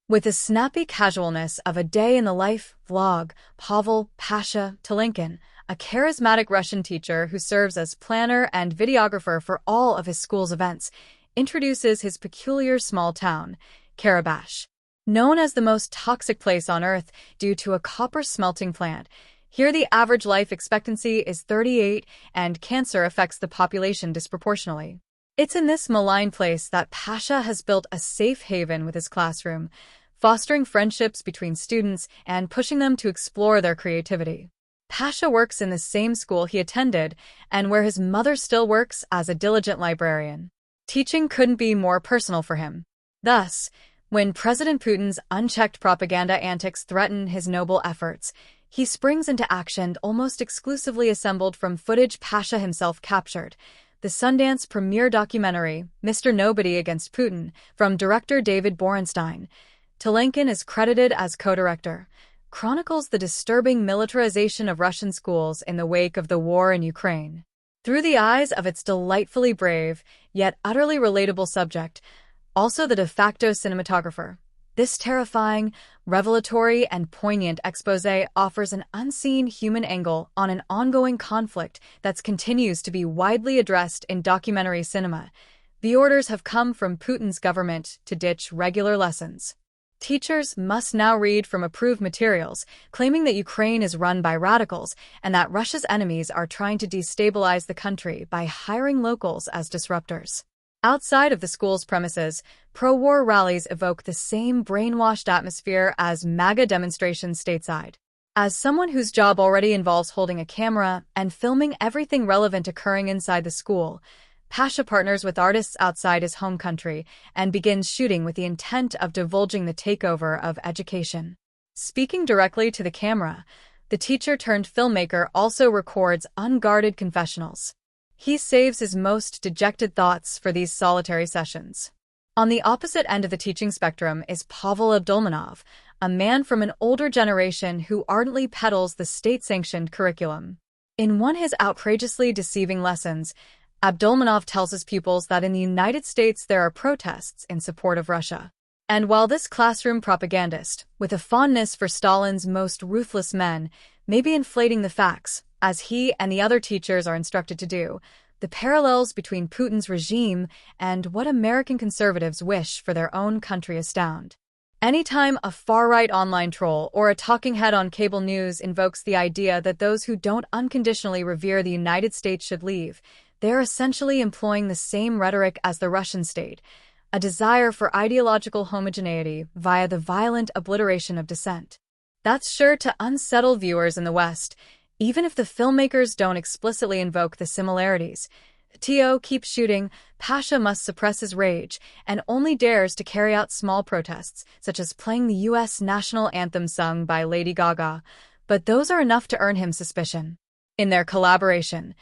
With the snappy casualness of a day in the life vlog, Pavel Pasha Telinkin, a charismatic Russian teacher who serves as planner and videographer for all of his school's events, introduces his peculiar small town, Karabash. Known as the most toxic place on Earth due to a copper smelting plant, here the average life expectancy is 38 and cancer affects the population disproportionately. It's in this malign place that Pasha has built a safe haven with his classroom, fostering friendships between students and pushing them to explore their creativity. Pasha works in the same school he attended and where his mother still works as a diligent librarian. Teaching couldn't be more personal for him. Thus, when President Putin's unchecked propaganda antics threaten his noble efforts, he springs into action almost exclusively assembled from footage Pasha himself captured. The Sundance premiere documentary, Mr. Nobody Against Putin, from director David Borenstein, Telinkin is credited as co-director, chronicles the disturbing militarization of Russian schools in the wake of the war in Ukraine. Through the eyes of its delightfully brave, yet utterly relatable subject, also the de facto cinematographer, this terrifying, revelatory, and poignant exposé offers an unseen human angle on an ongoing conflict that continues to be widely addressed in documentary cinema. The orders have come from Putin's government to ditch regular lessons. Teachers must now read from approved materials, claiming that Ukraine is run by radicals and that Russia's enemies are trying to destabilize the country by hiring locals as disruptors. Outside of the school's premises, pro-war rallies evoke the same brainwashed atmosphere as MAGA demonstrations stateside. As someone whose job already involves holding a camera and filming everything relevant occurring inside the school, Pasha partners with artists outside his home country and begins shooting with the intent of divulging the takeover of education. Speaking directly to the camera, the teacher-turned-filmmaker also records unguarded confessionals. He saves his most dejected thoughts for these solitary sessions. On the opposite end of the teaching spectrum is Pavel Abdulmanov, a man from an older generation who ardently peddles the state-sanctioned curriculum. In one of his outrageously deceiving lessons, Abdulmanov tells his pupils that in the United States there are protests in support of Russia. And while this classroom propagandist, with a fondness for Stalin's most ruthless men, may be inflating the facts, as he and the other teachers are instructed to do, the parallels between Putin's regime and what American conservatives wish for their own country astound. Anytime a far-right online troll or a talking head on cable news invokes the idea that those who don't unconditionally revere the United States should leave, they're essentially employing the same rhetoric as the Russian state, a desire for ideological homogeneity via the violent obliteration of dissent. That's sure to unsettle viewers in the West, even if the filmmakers don't explicitly invoke the similarities. T.O. keeps shooting, Pasha must suppress his rage and only dares to carry out small protests, such as playing the U.S. national anthem sung by Lady Gaga, but those are enough to earn him suspicion. In their collaboration,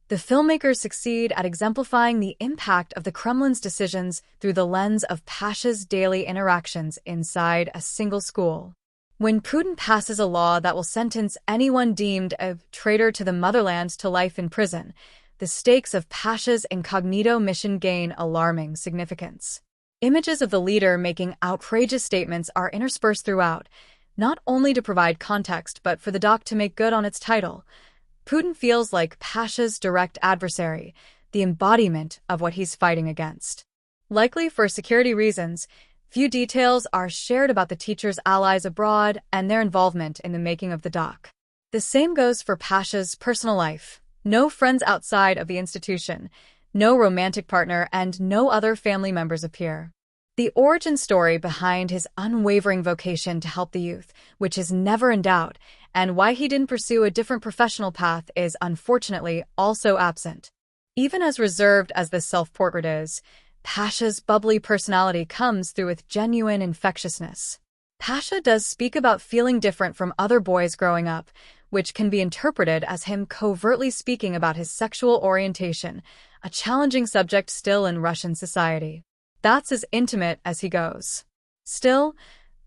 the filmmakers succeed at exemplifying the impact of the Kremlin's decisions through the lens of Pasha's daily interactions inside a single school. When Putin passes a law that will sentence anyone deemed a traitor to the motherland to life in prison, the stakes of Pasha's incognito mission gain alarming significance. Images of the leader making outrageous statements are interspersed throughout, not only to provide context but for the doc to make good on its title. Putin feels like Pasha's direct adversary, the embodiment of what he's fighting against. Likely for security reasons, few details are shared about the teacher's allies abroad and their involvement in the making of the doc. The same goes for Pasha's personal life. No friends outside of the institution, no romantic partner, and no other family members appear. The origin story behind his unwavering vocation to help the youth, which is never in doubt, and why he didn't pursue a different professional path is unfortunately also absent. Even as reserved as this self-portrait is, Pasha's bubbly personality comes through with genuine infectiousness. Pasha does speak about feeling different from other boys growing up, which can be interpreted as him covertly speaking about his sexual orientation, a challenging subject still in Russian society. That's as intimate as he goes. Still,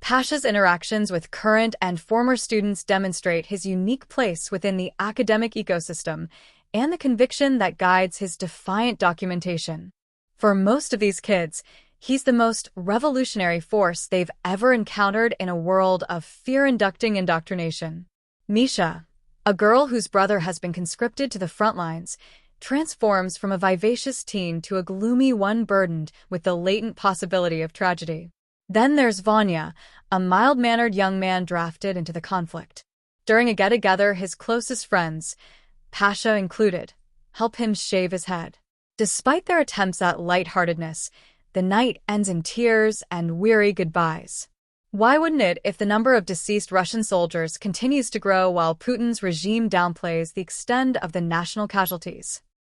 Pasha's interactions with current and former students demonstrate his unique place within the academic ecosystem and the conviction that guides his defiant documentation. For most of these kids, He's the most revolutionary force they've ever encountered in a world of fear-inducing indoctrination. Misha, a girl whose brother has been conscripted to the front lines, transforms from a vivacious teen to a gloomy one burdened with the latent possibility of tragedy. Then there's Vanya, a mild-mannered young man drafted into the conflict. During a get-together, his closest friends, Pasha included, help him shave his head. Despite their attempts at lightheartedness, the night ends in tears and weary goodbyes. Why wouldn't it if the number of deceased Russian soldiers continues to grow while Putin's regime downplays the extent of the national casualties?